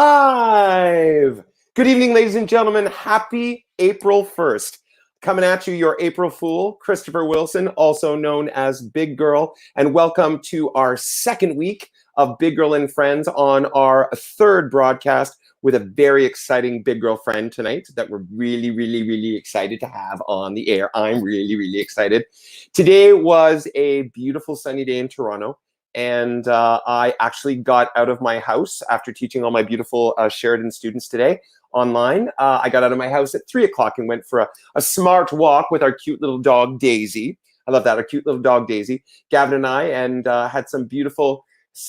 live. Good evening, ladies and gentlemen. Happy April 1st. Coming at you, your April Fool, Christopher Wilson, also known as Big Girl. And welcome to our second week of Big Girl and Friends on our third broadcast with a very exciting Big Girl friend tonight that we're really excited to have on the air. I'm really excited. Today was a beautiful sunny day in Toronto. And I actually got out of my house after teaching all my beautiful Sheridan students today online. I got out of my house at 3 o'clock and went for a smart walk with our cute little dog, Daisy. I love that, our cute little dog, Daisy. Gavin and I, and had some beautiful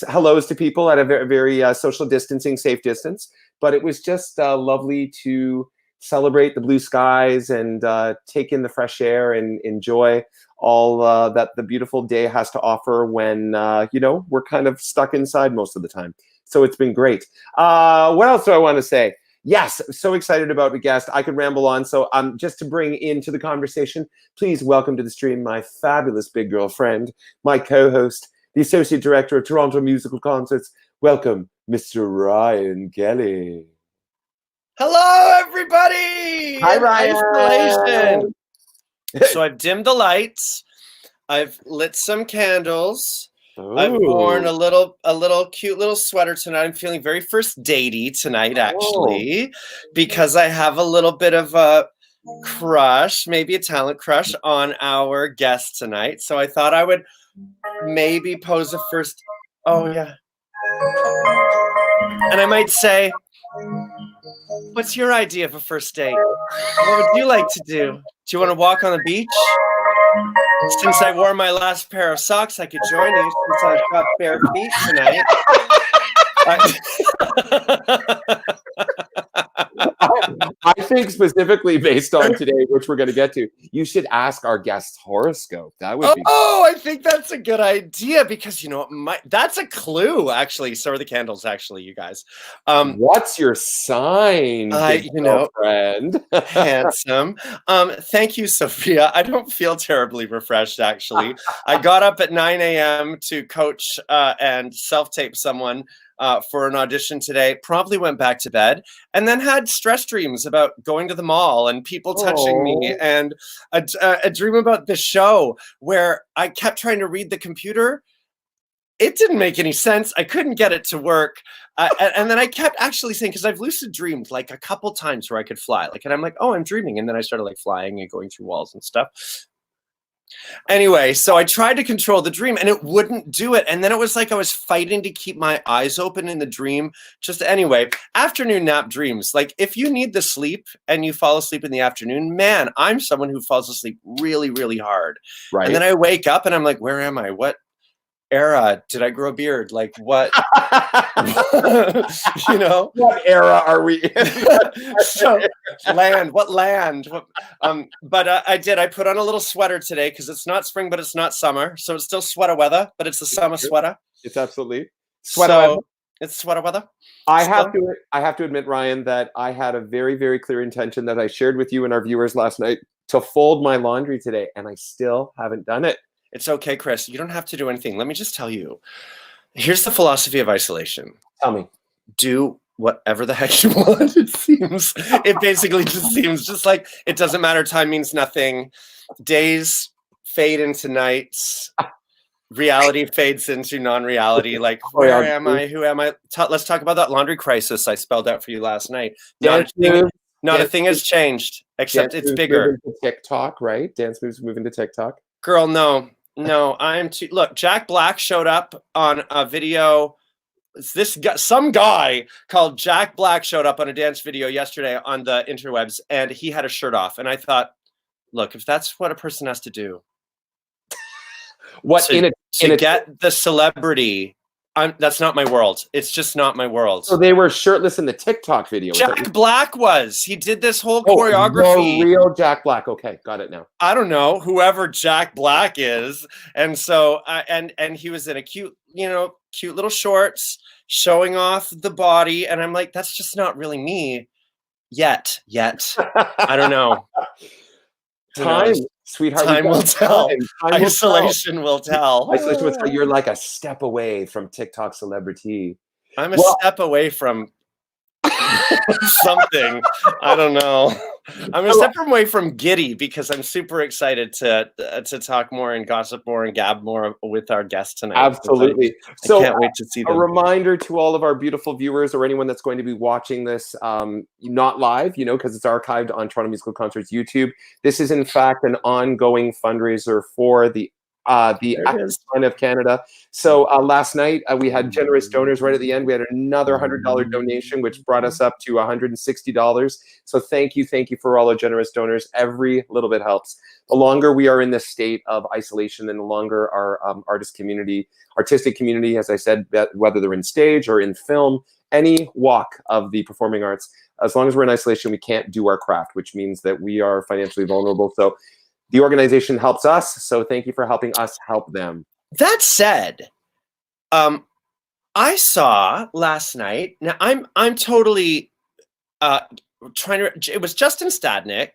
hellos to people at a very social distancing, safe distance. But it was just lovely to celebrate the blue skies and take in the fresh air and enjoy all that the beautiful day has to offer when, we're kind of stuck inside most of the time. So it's been great. What else do I want to say? Yes, so excited about the guest. I could ramble on. So just to bring into the conversation, please welcome to the stream my fabulous Big Girl friend, my co-host, the Associate Director of Toronto Musical Concerts. Welcome, Mr. Ryan Kelly. Hello, everybody! Hi, Ryan. Isolation. So I've dimmed the lights. I've lit some candles. Ooh. I've worn a little cute little sweater tonight. I'm feeling very first datey tonight, actually, because I have a little bit of a crush, maybe a talent crush on our guest tonight. So I thought I would maybe pose a first. Oh yeah. And I might say, what's your idea of a first date? What would you like to do? Do you want to walk on the beach? Since I wore my last pair of socks, I could join you since I've got bare feet tonight. I think specifically based on today, which we're going to get to, you should ask our guest's horoscope. That would be. Oh, I think that's a good idea because that's a clue. Actually, so are the candles. Actually, you guys. What's your sign, friend? Handsome. Thank you, Sophia. I don't feel terribly refreshed. Actually, I got up at 9 a.m. to coach and self-tape someone for an audition today, promptly went back to bed, and then had stress dreams about going to the mall and people touching me, and a dream about the show where I kept trying to read the computer. It didn't make any sense. I couldn't get it to work. And then I kept actually saying, because I've lucid dreamed like a couple times where I could fly, and I'm like, oh, I'm dreaming. And then I started flying and going through walls and stuff. Anyway, so I tried to control the dream and it wouldn't do it. And then it was like I was fighting to keep my eyes open in the dream. Anyway, afternoon nap dreams. If you need the sleep and you fall asleep in the afternoon, man, I'm someone who falls asleep really hard. Right. And then I wake up and I'm like, where am I? What era? Did I grow a beard? What? What era are we in? What land? But I did. I put on a little sweater today because it's not spring, but it's not summer. So it's still sweater weather, but it's the summer sweater. It's absolutely sweater weather. It's sweater weather. I have to admit, Ryan, that I had a very clear intention that I shared with you and our viewers last night to fold my laundry today, and I still haven't done it. It's okay, Chris. You don't have to do anything. Let me just tell you. Here's the philosophy of isolation. Tell me. Do whatever the heck you want. It basically just seems just like it doesn't matter. Time means nothing. Days fade into nights. Reality fades into non-reality. Where am I? Who am I? Let's talk about that laundry crisis I spelled out for you last night. Not a thing has changed, except it's bigger. TikTok, right? Dance moves moving to TikTok. Girl, no, I'm too. Look, Jack Black showed up on a video. Some guy called Jack Black showed up on a dance video yesterday on the interwebs, and he had a shirt off. And I thought, look, if that's what a person has to do, to get the celebrity, that's not my world. It's just not my world. So they were shirtless in the TikTok video. Jack Black was. He did this whole choreography. The real Jack Black. Okay, got it now. I don't know, whoever Jack Black is. And so, and he was in a cute little shorts, showing off the body. And I'm like, that's just not really me yet. I don't know. Time, sweetheart. Time will tell. Isolation will tell. Isolation will tell. You're like a step away from TikTok celebrity. I'm a step away from something. I don't know. I'm a step away from giddy because I'm super excited to talk more and gossip more and gab more with our guests tonight. Absolutely. I can't wait to see them. A reminder to all of our beautiful viewers or anyone that's going to be watching this, not live, because it's archived on Toronto Musical Concerts YouTube. This is in fact an ongoing fundraiser for the Active Fund of Canada. So last night we had generous donors right at the end. We had another $100 donation, which brought us up to $160. So thank you for all the generous donors. Every little bit helps. The longer we are in this state of isolation, and the longer our artistic community, as I said, whether they're in stage or in film, any walk of the performing arts, as long as we're in isolation, we can't do our craft, which means that we are financially vulnerable. So the organization helps us, so thank you for helping us help them. That said, I saw last night. Now I'm totally trying to. It was Justin Stadnick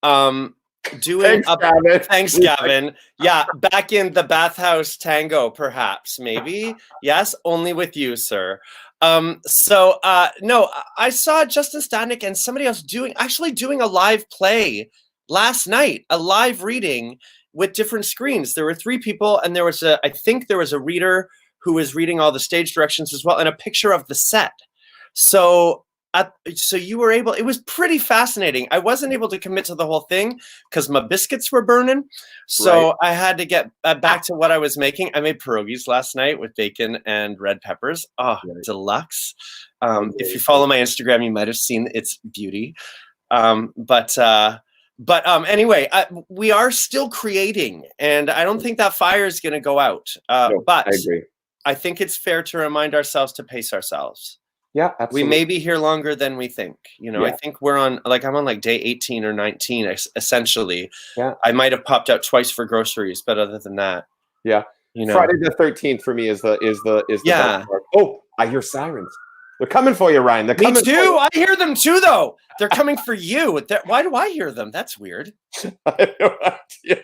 doing Thanks, Gavin. Yeah, back in the bathhouse tango, perhaps, maybe. Yes, only with you, sir. No, I saw Justin Stadnick and somebody else doing a live play last night, a live reading with different screens. There were 3 people, and I think there was a reader who was reading all the stage directions as well, and a picture of the set. So you were able, it was pretty fascinating. I wasn't able to commit to the whole thing because my biscuits were burning. So right. I had to get back to what I was making. I made pierogies last night with bacon and red peppers. Oh, right. Deluxe. If you follow my Instagram, you might have seen its beauty. Anyway, we are still creating, and I don't think that fire is going to go out. But I agree. I think it's fair to remind ourselves to pace ourselves. Yeah, absolutely. We may be here longer than we think. I think I'm on day 18 or 19, essentially. Yeah. I might have popped out twice for groceries, but other than that. Yeah. Friday the 13th for me is the yeah. Oh, I hear sirens. They're coming for you, Ryan. They're coming. Me too. I hear them too, though. They're coming for you. Why do I hear them? That's weird. I have no idea.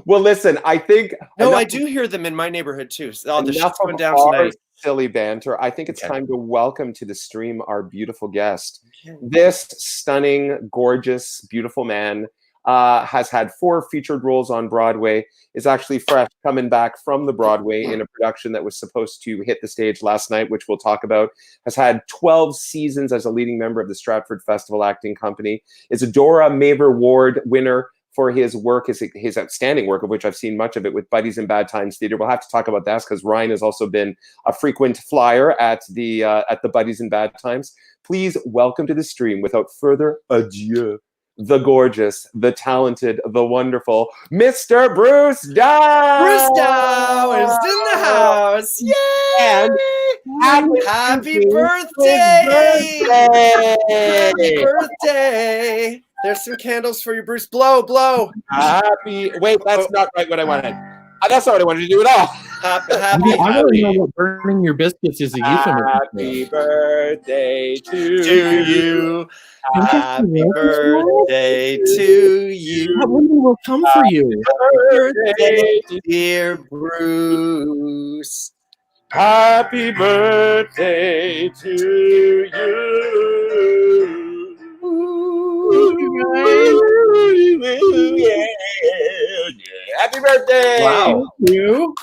Well, listen, I think... No, I do hear them in my neighborhood, too. Oh, the shit's going down tonight. Silly banter. I think it's time to welcome to the stream our beautiful guest. Okay. This stunning, gorgeous, beautiful man has had 4 featured roles on Broadway, is actually fresh coming back from the Broadway in a production that was supposed to hit the stage last night, which we'll talk about, has had 12 seasons as a leading member of the Stratford Festival Acting Company, is a Dora Maver Award winner for his work, his outstanding work, of which I've seen much of it with Buddies in Bad Times Theatre. We'll have to talk about that because Ryan has also been a frequent flyer at the Buddies in Bad Times. Please welcome to the stream, without further ado, the gorgeous, the talented, the wonderful, Mr. Bruce Dow! Bruce Dow is in the house! Yay! And happy birthday! Happy birthday! There's some candles for you, Bruce. Blow, blow. Wait, that's not right what I wanted. That's not what I wanted to do at all. I don't know what burning your biscuits is a euphemism. Happy birthday to you. Happy birthday to you. That woman will come for you. Happy birthday, dear Bruce. Happy birthday to you. Happy birthday! Wow. Thank you.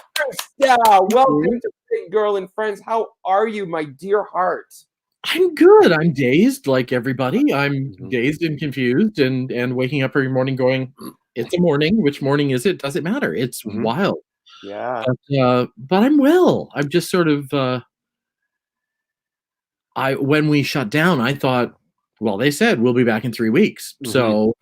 Yeah, welcome to Big Girl and Friends. How are you, my dear heart? I'm good. I'm dazed like everybody. I'm dazed and confused and waking up every morning going, it's a morning. Which morning is it? Does it matter? It's wild. Yeah. But I'm well. I'm just sort of when we shut down, I thought, well, they said we'll be back in 3 weeks. So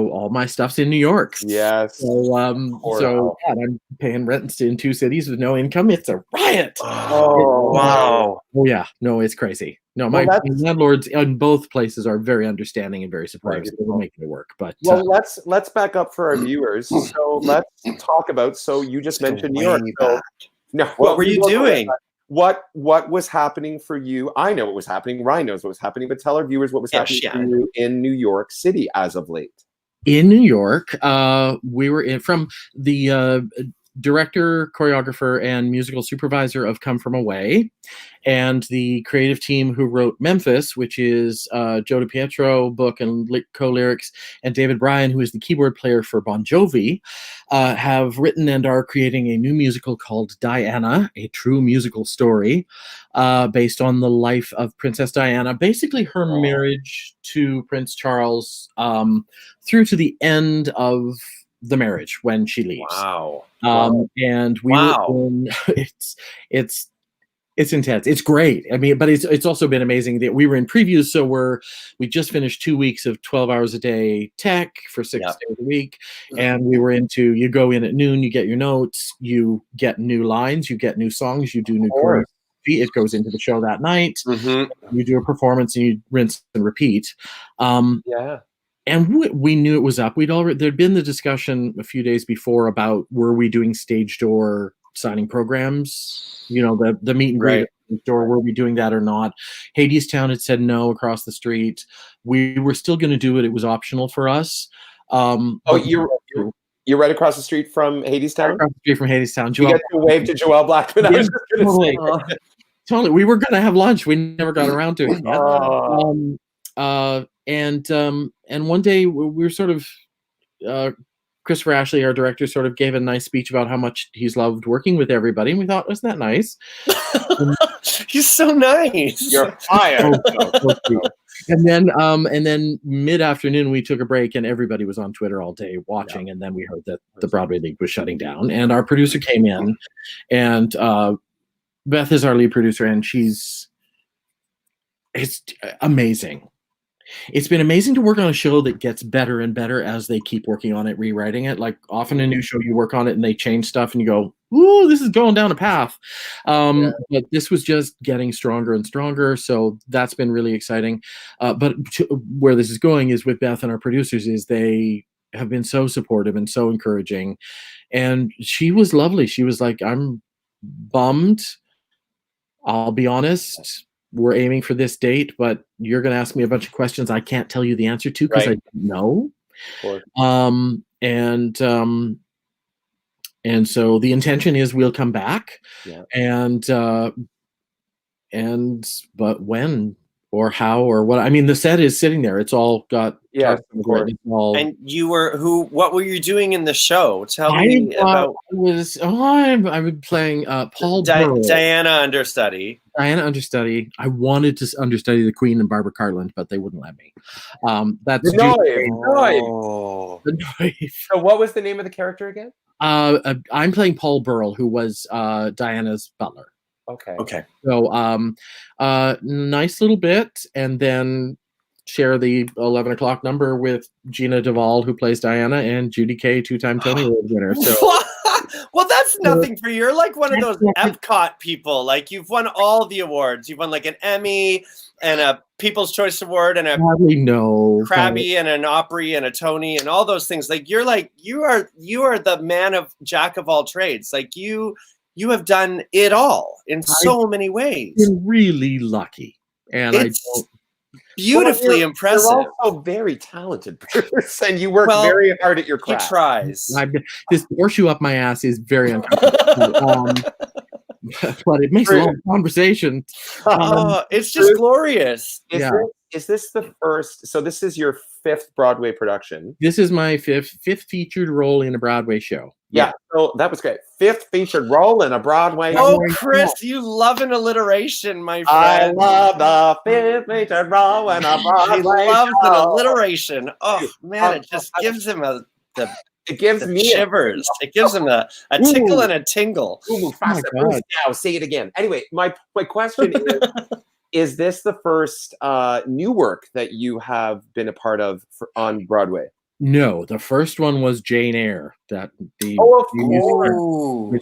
all my stuff's in New York. Yes. So I'm paying rent in 2 cities with no income. It's a riot. Oh, wow. Oh yeah. No, it's crazy. No, my landlords in both places are very understanding and very supportive. Right. So they're making it work. But let's back up for our viewers. So let's talk about. So you just mentioned New York. So, what were you doing? What was happening for you? I know what was happening. Ryan knows what was happening, but tell our viewers what was happening for you in New York City as of late. In New York, we were from the director, choreographer, and musical supervisor of Come From Away, and the creative team who wrote Memphis, which is Joe DiPietro book and co-lyrics, and David Bryan, who is the keyboard player for Bon Jovi, have written and are creating a new musical called Diana, a true musical story based on the life of Princess Diana, basically her marriage to Prince Charles through to the end of the marriage when she leaves. Wow. And we were in, it's intense. It's great. I mean, but it's also been amazing that we were in previews. So we just finished 2 weeks of 12 hours a day tech for 6 days a week. And we were into, you go in at noon, you get your notes, you get new lines, you get new songs, you do new choreography. It goes into the show that night. You do a performance and you rinse and repeat. And we knew it was up. There'd been the discussion a few days before about, were we doing stage door signing programs? You know, the meet and greet at the door, were we doing that or not? Hadestown had said no across the street. We were still going to do it. It was optional for us. You're right across the street from Hadestown? Right across the street from Hadestown. You get to wave to Joelle Blackman. I was just going to say. Totally. We were going to have lunch. We never got around to it yet. And one day we were sort of, Christopher Ashley, our director, sort of gave a nice speech about how much he's loved working with everybody. And we thought, wasn't that nice? He's so nice. You're fired. And then mid-afternoon we took a break and everybody was on Twitter all day watching. And then we heard that the Broadway League was shutting down. And our producer came in, and Beth is our lead producer, and it's amazing. It's been amazing to work on a show that gets better and better as they keep working on it, rewriting it. Like, often a new show, you work on it and they change stuff and you go, ooh, this is going down a path. But this was just getting stronger and stronger. So that's been really exciting. But where this is going is with Beth and our producers is they have been so supportive and so encouraging. And she was lovely. She was like, I'm bummed. I'll be honest. We're aiming for this date, but you're going to ask me a bunch of questions I can't tell you the answer to because I don't know. And so the intention is we'll come back, but when or how or what? I mean, the set is sitting there. It's all got of course. And what were you doing in the show? Tell me about. I was playing Paul Burrell. Diana understudy. I wanted to understudy the Queen and Barbara Cartland, but they wouldn't let me. That's the Knife. So what was the name of the character again? I'm playing Paul Burrell, who was Diana's butler. Okay. So nice little bit, and then share the 11 o'clock number with Gina Duvall, who plays Diana, and Judy Kay, 2-time Tony Award winner. So. Well, that's nothing for you. You're like one of those Epcot people. Like, you've won all the awards. You've won like an Emmy and a People's Choice Award and a Krabby and an Opry and a Tony and all those things. Like, you are the man of jack of all trades. Like, you have done it all in so many ways. You're really lucky, and it's beautifully impressive. You're also very talented, Bruce, and you work very hard at your craft. He tries. This horseshoe up my ass is very uncomfortable. But it makes a long conversation. It's just glorious. Is this the first? So this is your 5th Broadway production. This is my fifth featured role in a Broadway show. Yeah, so that was great. 5th featured role in a Broadway. Oh, Chris, you love an alliteration, my friend. I love the 5th featured role in a Broadway. He loves an alliteration. Oh man, it just gives him it gives me shivers. It gives him a tickle and a tingle. Ooh, faster. Now say it again. Anyway, my question is this the first new work that you have been a part of on Broadway? No, the first one was Jane Eyre. Which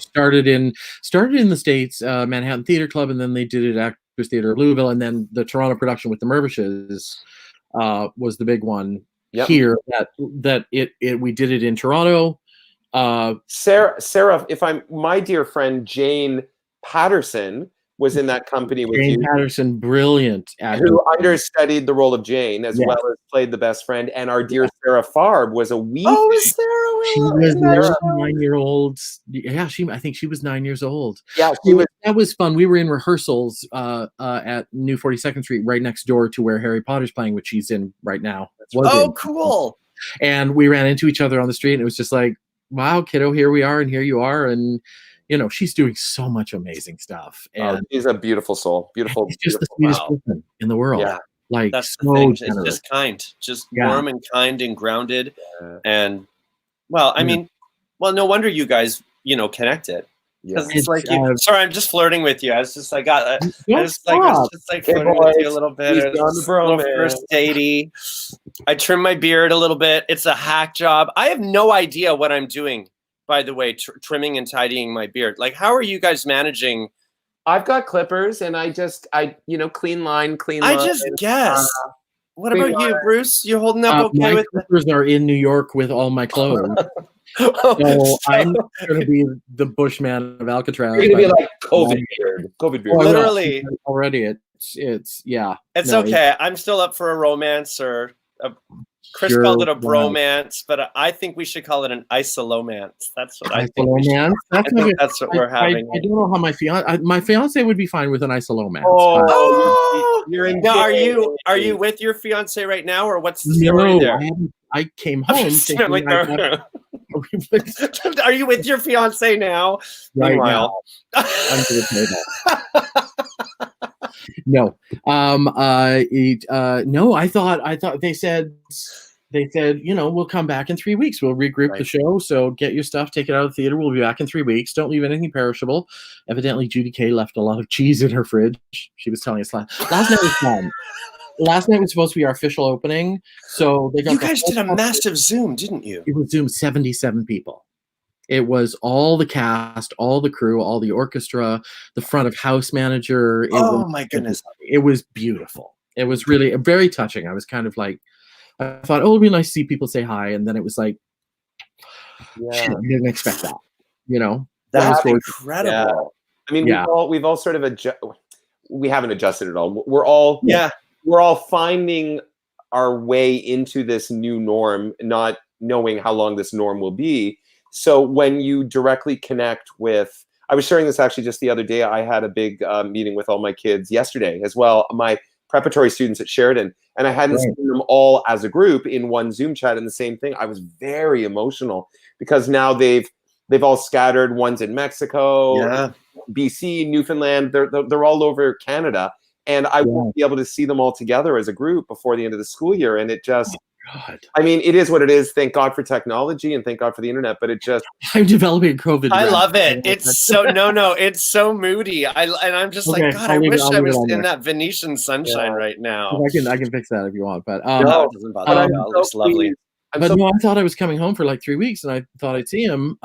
started in the States, Manhattan Theater Club, and then they did it at Actors Theater of Louisville, and then the Toronto production with the Mervishes was the big one here. We did it in Toronto. Sarah, my dear friend Jane Patterson was in that company with Jane you, Patterson, brilliant actor. who understudied the role of Jane as well as played the best friend. And our dear Sarah Farb was a wee. Oh, She was 9-year-old. Yeah, I think she was 9 years old. Yeah, she was. That was fun. We were in rehearsals at New 42nd Street, right next door to where Harry Potter's playing, which she's in right now. Cool. And we ran into each other on the street, and it was just like, wow, kiddo, here we are, and here you are. And, you know, she's doing so much amazing stuff. And she's a beautiful soul. Beautiful. She's just the sweetest person in the world. Yeah. Like, that's so the thing. generous. It's just kind, just warm and kind and grounded. And, well, I mean, no wonder you guys, you know, connected. Because it's like, sorry, I'm just flirting with you. I was just like, flirting with you a little bit. A little first datey. I trim my beard a little bit. It's a hack job. I have no idea what I'm doing, by the way, trimming and tidying my beard. Like, how are you guys managing? I've got clippers, and I clean line. I just guess. What about you, Bruce? You holding up okay my with clippers are in New York with all my clothes. So I'm going to be the Bushman of Alcatraz. You're going to be like COVID beard. COVID beard. Literally. Already, it's yeah. It's okay. I'm still up for a romance, or Chris called it a bromance, but I think we should call it an isolomance. That's what I think. That's what we're having. I don't know how my fiance would be fine with an isolomance. You're in. Now, are you with your fiance right now, or what's the story there? I came home. Are you with your fiance now? Right. Meanwhile, no. No. I thought they said, you know, we'll come back in 3 weeks. We'll regroup the show. So get your stuff, take it out of the theater. We'll be back in 3 weeks. Don't leave anything perishable. Evidently, Judy Kay left a lot of cheese in her fridge. She was telling us last night was fun. Last night was supposed to be our official opening, so they got. You guys did a massive Zoom, didn't you? It was Zoom, 77 people. It was all the cast, all the crew, all the orchestra, the front of house manager. My goodness! It was beautiful. It was really very touching. I was kind of like, I thought, oh, it'd be nice to see people say hi, and then it was like, shit, I didn't expect that. You know, that's incredible. Yeah. I mean, we've all sort of we haven't adjusted at all. We're all finding our way into this new norm, not knowing how long this norm will be. So when you directly connect with, I was sharing this actually just the other day. I had a big meeting with all my kids yesterday as well, my preparatory students at Sheridan, and I hadn't seen them all as a group in one Zoom chat. And the same thing, I was very emotional because now they've all scattered. One's in Mexico, BC, Newfoundland. They're all over Canada. And I won't be able to see them all together as a group before the end of the school year. And it just, I mean, it is what it is. Thank God for technology and thank God for the internet. But it just, I'm developing COVID. I love it. It's so it's so moody. I'm just like, God, I wish I was in that Venetian sunshine right now. I can fix that if you want. But no, it doesn't bother me. It looks lovely. I thought I was coming home for like 3 weeks, and I thought I'd see him.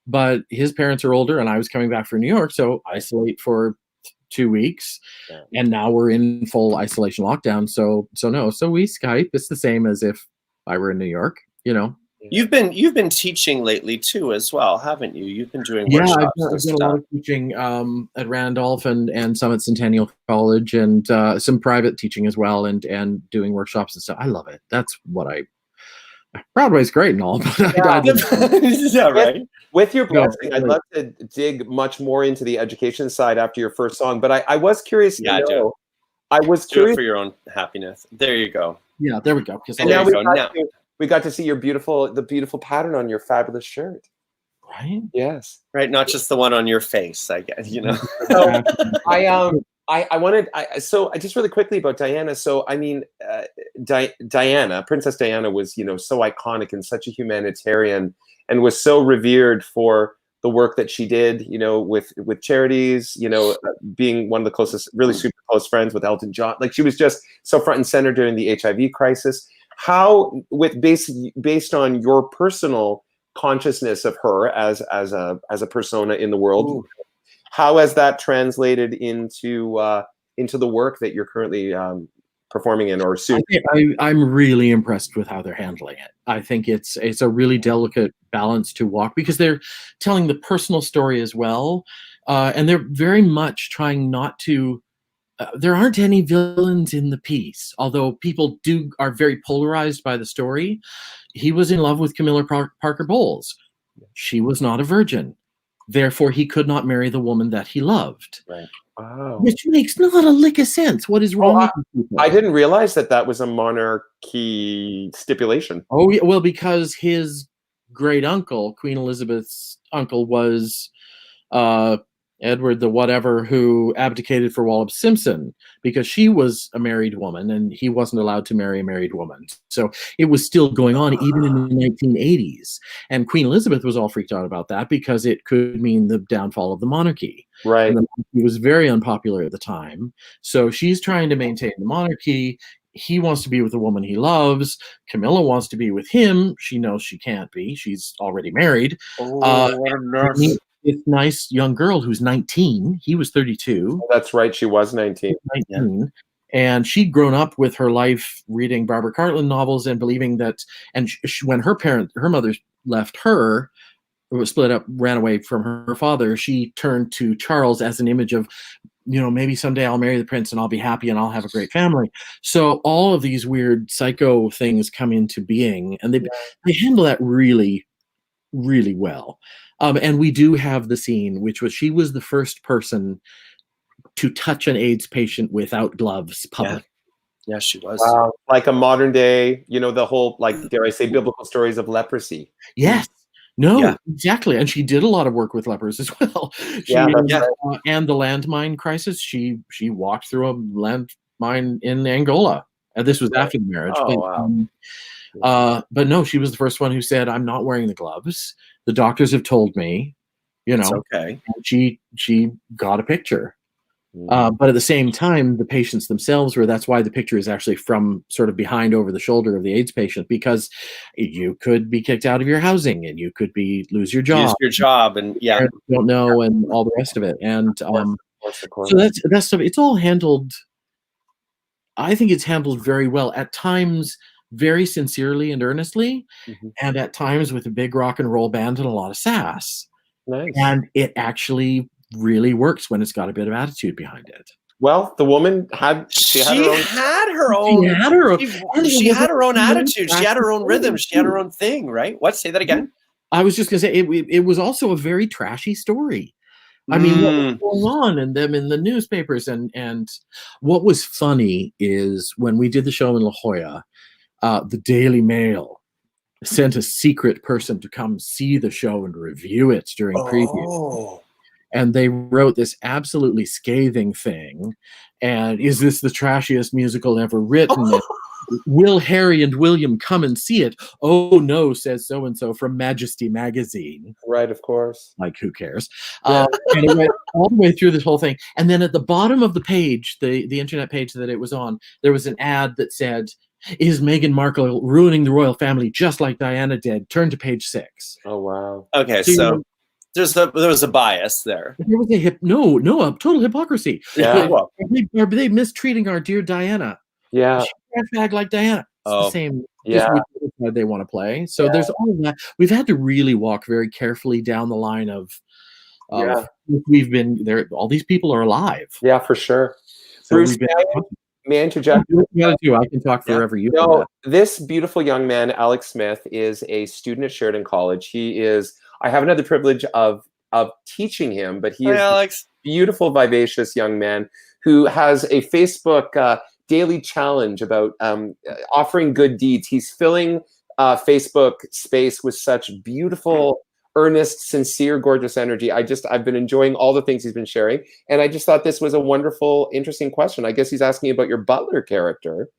But his parents are older, and I was coming back from New York, so isolate for 2 weeks, and now we're in full isolation lockdown. So we Skype. It's the same as if I were in New York, you know. You've been teaching lately too, as well, haven't you? You've been doing workshops. I've done a lot of teaching at Randolph and some at Centennial College, and some private teaching as well, and doing workshops and stuff. I love it. That's what Broadway's great and all, but With your blessing, I'd love to dig much more into the education side after your first song. But I was curious. Do it for your own happiness. There you go. Yeah, there we go. And now we got to see the beautiful pattern on your fabulous shirt. Right. Yes. Right. Not just the one on your face, I guess. You know. So I just really quickly about Diana. So I mean, Diana, Princess Diana was, so iconic and such a humanitarian, and was so revered for the work that she did, with charities, being one of the closest, really super close friends with Elton John. Like, she was just so front and center during the HIV crisis. How, based on your personal consciousness of her as a persona in the world, how has that translated into the work that you're currently performing in, or soon? I'm really impressed with how they're handling it. I think it's a really delicate balance to walk, because they're telling the personal story as well. and they're very much trying not to. There aren't any villains in the piece, although people are very polarized by the story. He was in love with Camilla Parker Bowles. She was not a virgin. Therefore, he could not marry the woman that he loved. Right. Wow. Which makes not a lick of sense. What is wrong with people? I didn't realize that was a monarchy stipulation. Oh, yeah, well, because his great uncle, Queen Elizabeth's uncle, was Edward the whatever who abdicated for Wallis Simpson because she was a married woman and he wasn't allowed to marry a married woman. So it was still going on even in the 1980s. And Queen Elizabeth was all freaked out about that because it could mean the downfall of the monarchy. Right. And the monarchy was very unpopular at the time. So she's trying to maintain the monarchy. He wants to be with the woman he loves. Camilla wants to be with him. She knows she can't be. She's already married. Oh, what a mess. This nice young girl who's 19. He was 32. Oh, that's right. She was 19. 19. Yeah. And she'd grown up with her life reading Barbara Cartland novels and believing that. And when her mother left her, was split up, ran away from her father, she turned to Charles as an image of, maybe someday I'll marry the prince and I'll be happy and I'll have a great family. So all of these weird psycho things come into being, and they handle that really, really well. And we do have the scene, which was she was the first person to touch an AIDS patient without gloves publicly. Yeah, she was. Wow. Like a modern day, the whole, dare I say, biblical stories of leprosy. Yes. No, exactly. And she did a lot of work with lepers as well. And the landmine crisis, she walked through a landmine in Angola. And this was after the marriage. Oh, wow. But no, she was the first one who said, I'm not wearing the gloves. The doctors have told me, It's okay. She got a picture. But at the same time, the patients themselves that's why the picture is actually from sort of behind over the shoulder of the AIDS patient, because you could be kicked out of your housing and you could lose your job. And don't know, and all the rest of it. And so that's stuff. It's all handled. I think it's handled very well at times, very sincerely and earnestly, and at times with a big rock and roll band and a lot of sass. Nice. And it actually really works when it's got a bit of attitude behind it. Well, the woman had her own attitude. She had her own rhythm. She had her own thing, right? What? Say that again. I was just going to say it was also a very trashy story. I mean, what was going on and them in the newspapers, and what was funny is when we did the show in La Jolla, the Daily Mail sent a secret person to come see the show and review it during preview. And they wrote this absolutely scathing thing. And is this the trashiest musical ever written? Will Harry and William come and see it? Oh, no, says so-and-so from Majesty Magazine. Right, of course. Like, who cares? And it went all the way through this whole thing. And then at the bottom of the page, the internet page that it was on, there was an ad that said, is Meghan Markle ruining the royal family just like Diana did? Turn to page 6. Oh, wow. Okay, so there was a bias there. There was a total hypocrisy. Yeah. Are they mistreating our dear Diana? Yeah. She's a fag like Diana. It's the same. Yeah. They want to play. So there's all of that. We've had to really walk very carefully down the line of we've been there. All these people are alive. Yeah, for sure. So Bruce, may I interject? I can talk forever. This beautiful young man, Alex Smith, is a student at Sheridan College. I have another privilege of teaching him, but he is Alex. a beautiful, vivacious young man who has a Facebook daily challenge about offering good deeds. He's filling Facebook space with such beautiful, earnest, sincere, gorgeous energy. I've been enjoying all the things he's been sharing, and I just thought this was a wonderful, interesting question. I guess he's asking about your butler character.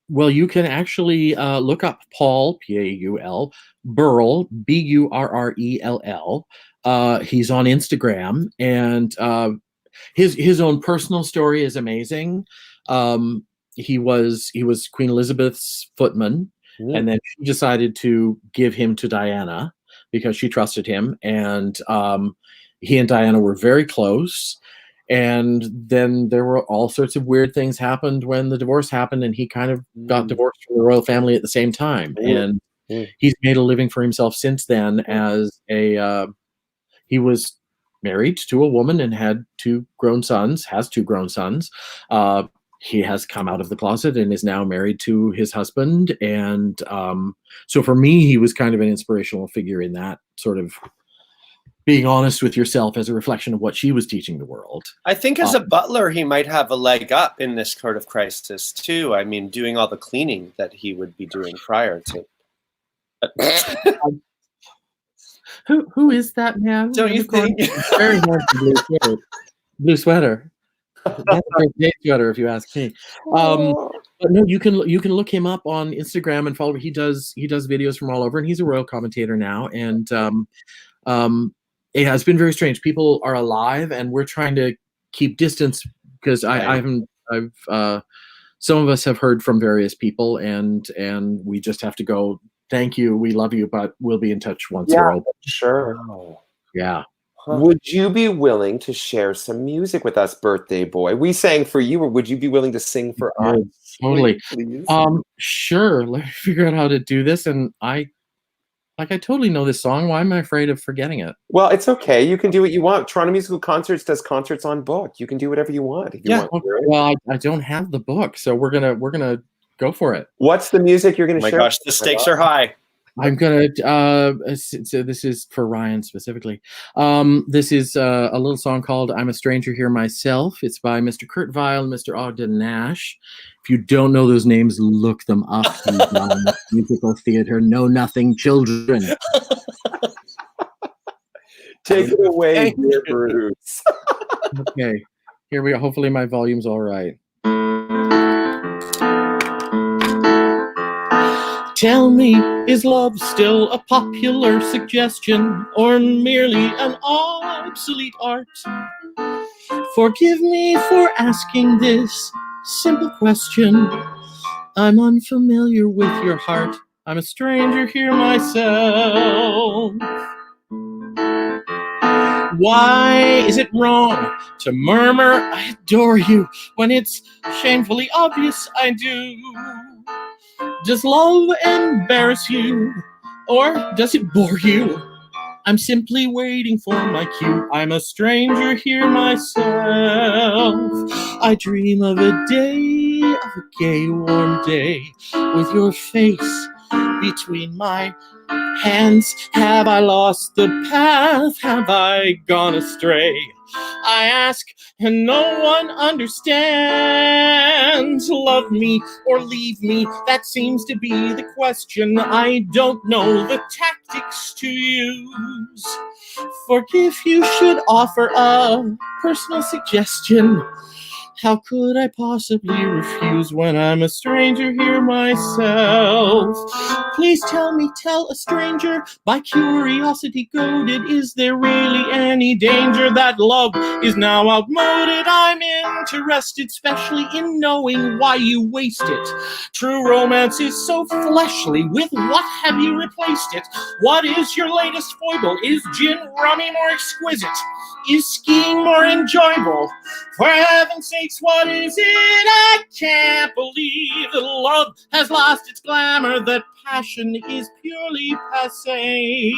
Well, you can actually look up Paul, Paul, Burrell, Burrell. He's on Instagram, and his own personal story is amazing. He was Queen Elizabeth's footman, and then she decided to give him to Diana because she trusted him, and he and Diana were very close. And then there were all sorts of weird things happened when the divorce happened, and he kind of got divorced from the royal family at the same time. And he's made a living for himself since then as he was married to a woman and had has 2 grown sons. He has come out of the closet and is now married to his husband. And so for me, he was kind of an inspirational figure in that sort of being honest with yourself as a reflection of what she was teaching the world. I think as a butler, he might have a leg up in this sort of crisis too. I mean, doing all the cleaning that he would be doing prior to. Who is that man? Don't you think? Very handsome blue sweater. That's a great day sweater, if you ask me. But no, you can look him up on Instagram and follow. He does videos from all over, and he's a royal commentator now. And it has been very strange. People are alive, and we're trying to keep distance because some of us have heard from various people, and we just have to go. Thank you, we love you, but we'll be in touch once we're open. Sure. Yeah. Huh. Would you be willing to share some music with us, birthday boy? We sang for you, or would you be willing to sing for us? Totally. Please? Sure. Let me figure out how to do this. And I totally know this song. Why am I afraid of forgetting it? Well, it's okay. You can do what you want. Toronto Musical Concerts does concerts on book. You can do whatever you want. If you want. Well, I don't have the book, so we're gonna go for it. What's the music you're gonna share? Oh my gosh, the stakes are high. I'm gonna. So this is for Ryan specifically. This is a little song called "I'm a Stranger Here Myself." It's by Mr. Kurt Weill and Mr. Ogden Nash. If you don't know those names, look them up. Musical theater, know nothing, children. Take it away, dear Bruce. Okay, here we go. Hopefully my volume's all right. Tell me, is love still a popular suggestion or merely an obsolete art? Forgive me for asking this simple question. I'm unfamiliar with your heart. I'm a stranger here myself. Why is it wrong to murmur I adore you when it's shamefully obvious I do? Does love embarrass you, or does it bore you? I'm simply waiting for my cue. I'm a stranger here myself. I dream of a day, of a gay, warm day, with your face between my hands. Have I lost the path? Have I gone astray? I ask and no one understands. Love me or leave me, that seems to be the question. I don't know the tactics to use. Forgive you should offer a personal suggestion. How could I possibly refuse when I'm a stranger here myself? Please tell a stranger, by curiosity goaded, is there really any danger that love is now outmoded? I'm interested, specially in knowing why you waste it. True romance is so fleshly, with what have you replaced it? What is your latest foible? Is gin rummy more exquisite? Is skiing more enjoyable? For heaven's sakes, what is it? I can't believe that love has lost its glamour, that passion is purely passé.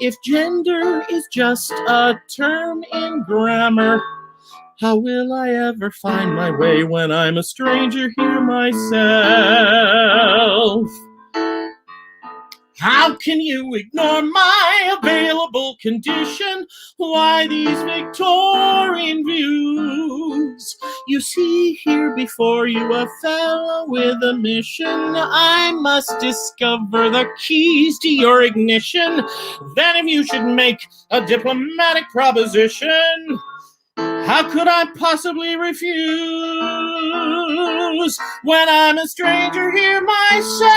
If gender is just a term in grammar, how will I ever find my way when I'm a stranger here myself? How can you ignore my available condition? Why these Victorian views? You see here before you a fellow with a mission. I must discover the keys to your ignition. Then if you should make a diplomatic proposition, how could I possibly refuse when I'm a stranger here myself?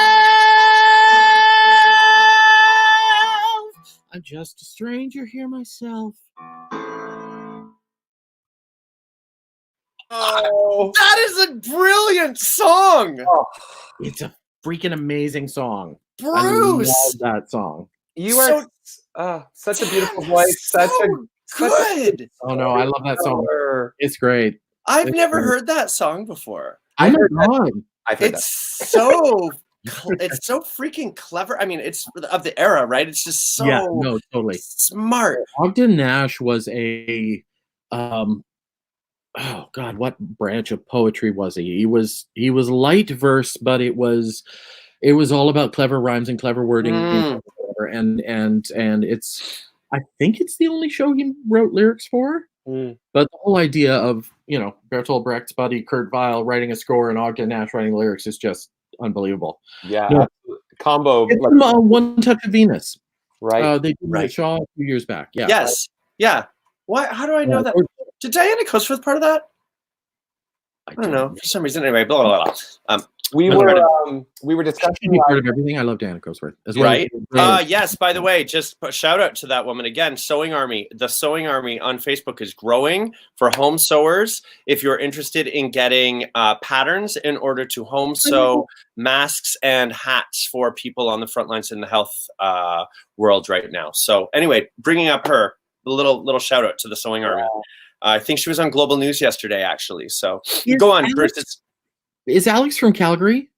I'm just a stranger here myself. Oh, that is a brilliant song. Oh, it's a freaking amazing song. Bruce, I love that song. You are such a beautiful voice. Such a good. Oh no, I love that song. It's great. I've never heard that song before. I've heard that. I've heard It's so it's so freaking clever. I mean, it's of the era, right? It's just so no, totally smart. Ogden Nash was a oh God, what branch of poetry was he? He was light verse, but it was all about clever rhymes and clever wording, and it's, I think it's the only show he wrote lyrics for. But the whole idea of, you know, Bertolt Brecht's buddy Kurt Weill writing a score and Ogden Nash writing lyrics is just unbelievable. Yeah, No, combo. it's One Touch of Venus. Right. They did a Shaw a few years back. Yeah. Yes. Yeah. Why? How do I know that? Did Diana Coatsworth part of that? I don't know. For some reason, anyway. Blah blah blah. We were discussing part of everything. I love Diana Coatsworth as well. Right. Yes. By the way, just a shout out to that woman again. Sewing Army. The Sewing Army on Facebook is growing for home sewers. If you're interested in getting patterns in order to home sew masks and hats for people on the front lines in the health world right now. So anyway, bringing up her little shout out to the Sewing Army. I think she was on Global News yesterday, actually. So go on, Bruce. Is Alex from Calgary?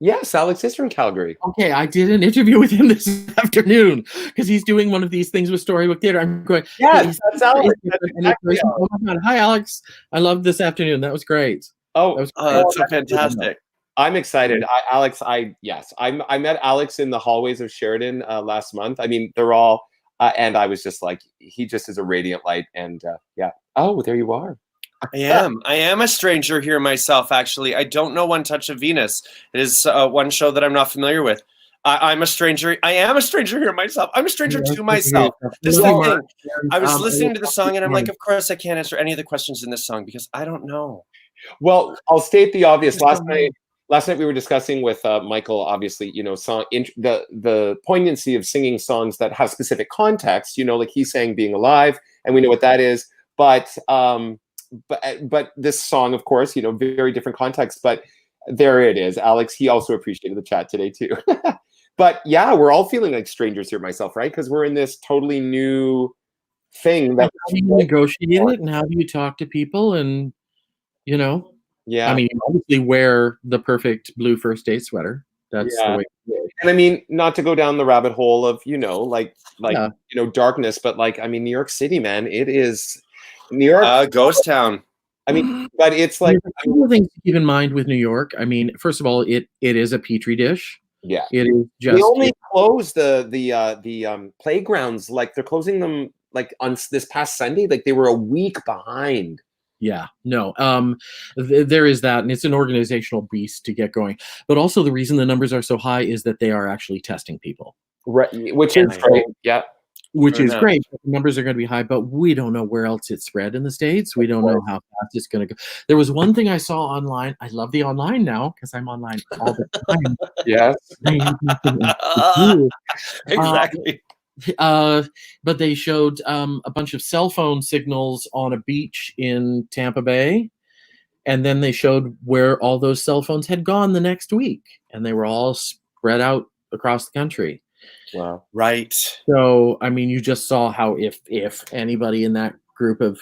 Yes, Alex is from Calgary. Okay, I did an interview with him this afternoon because he's doing one of these things with Storybook Theater. I'm going, yes, that's Alex. Exactly. Oh my God. Hi, Alex. I loved this afternoon. That was great. That's so fantastic. I'm excited. I met Alex in the hallways of Sheridan last month. I mean, they're all, and I was just like, he just is a radiant light. And yeah. Oh, there you are. I am a stranger here myself, actually. I don't know One Touch of Venus. It is one show that I'm not familiar with. I'm a stranger. I am a stranger here myself. I'm a stranger to myself. This thing. I was listening to the song and I'm like, of course I can't answer any of the questions in this song because I don't know. Well, I'll state the obvious. Last night we were discussing with Michael, obviously, you know, the poignancy of singing songs that have specific context, you know, like he's saying Being Alive, and we know what that is. But this song, of course, you know, very different context, but there it is. Alex, he also appreciated the chat today too. But yeah, we're all feeling like strangers here myself, right? Because we're in this totally new thing. That how do you negotiate it and how do you talk to people? And, you know, I mean, you obviously wear the perfect blue first date sweater. That's the way. And I mean, not to go down the rabbit hole of, you know, like you know, darkness, but like, I mean, New York City, man, it is New York, ghost town. I mean, but it's like a couple of things to keep in mind with New York. I mean, first of all, it is a petri dish. Yeah, it is just. They only close the playgrounds, like they're closing them like on this past Sunday. Like they were a week behind. Yeah, no, there is that, and it's an organizational beast to get going. But also, the reason the numbers are so high is that they are actually testing people, right? Which is great. Yeah. Which is great. The numbers are going to be high, but we don't know where else it's spread in the States. We don't know how fast it's going to go. There was one thing I saw online. I love the online now because I'm online all the time. Yes. Exactly. But they showed a bunch of cell phone signals on a beach in Tampa Bay. And then they showed where all those cell phones had gone the next week. And they were all spread out across the country. Wow. Right. So, I mean, you just saw how if anybody in that group of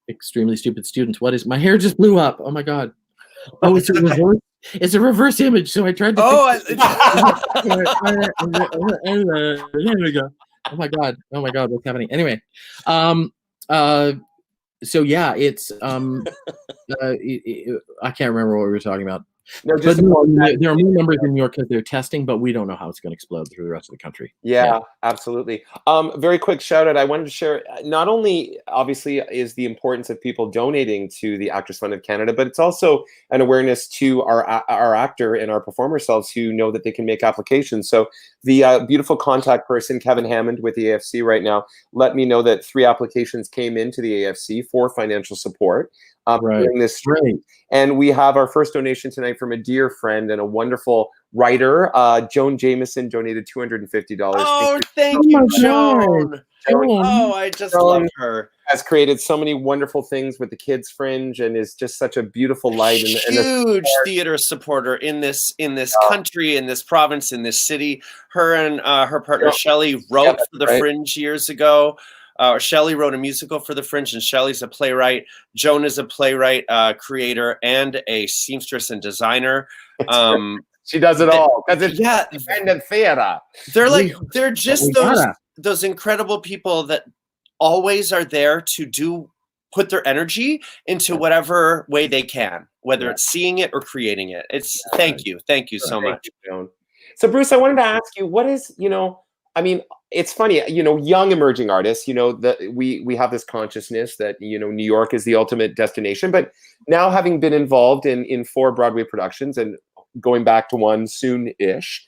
extremely stupid students, my hair just blew up. Oh my God. Oh, it's a reverse. It's a reverse image. So I tried to. There we go. Oh my God. What's happening? Anyway. So yeah, it's I can't remember what we were talking about. No, there are more numbers in New York because they're testing, but we don't know how it's going to explode through the rest of the country. Yeah, absolutely. Very quick shout out. I wanted to share, not only obviously is the importance of people donating to the Actors Fund of Canada, but it's also an awareness to our actor and our performer selves who know that they can make applications. So the beautiful contact person, Kevin Hammond with the AFC right now, let me know that 3 applications came into the AFC for financial support. During this stream. And we have our first donation tonight from a dear friend and a wonderful writer. Joan Jamison donated $250. Oh, thank you, Joan. Oh, I just love her. Has created so many wonderful things with the Kids Fringe and is just such a beautiful light. Huge theater supporter in this country, in this province, in this city. Her and her partner Shelley wrote for the Fringe years ago. Shelley wrote a musical for the Fringe, and Shelley's a playwright. Joan is a playwright, creator, and a seamstress and designer. She does it all because it's Yeah. independent theater. They're just those incredible people that always are there to put their energy into whatever way they can, whether it's seeing it or creating it. It's thank you so much. So Bruce, I wanted to ask you, what is, I mean, it's funny, young emerging artists, that we have this consciousness that, New York is the ultimate destination, but now having been involved in 4 Broadway productions and going back to one soon-ish,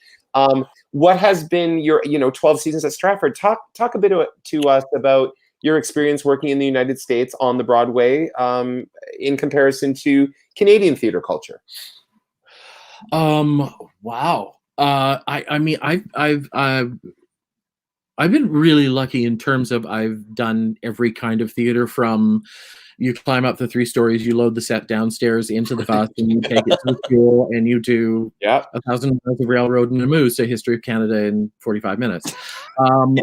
what has been your, 12 seasons at Stratford? Talk a bit to us about your experience working in the United States on the Broadway in comparison to Canadian theater culture. Wow. I mean, I've been really lucky in terms of I've done every kind of theater, from you climb up the 3 stories, you load the set downstairs into the bus, and you take it to the school, and you do 1,000 miles of railroad and a moose, a history of Canada in 45 minutes. If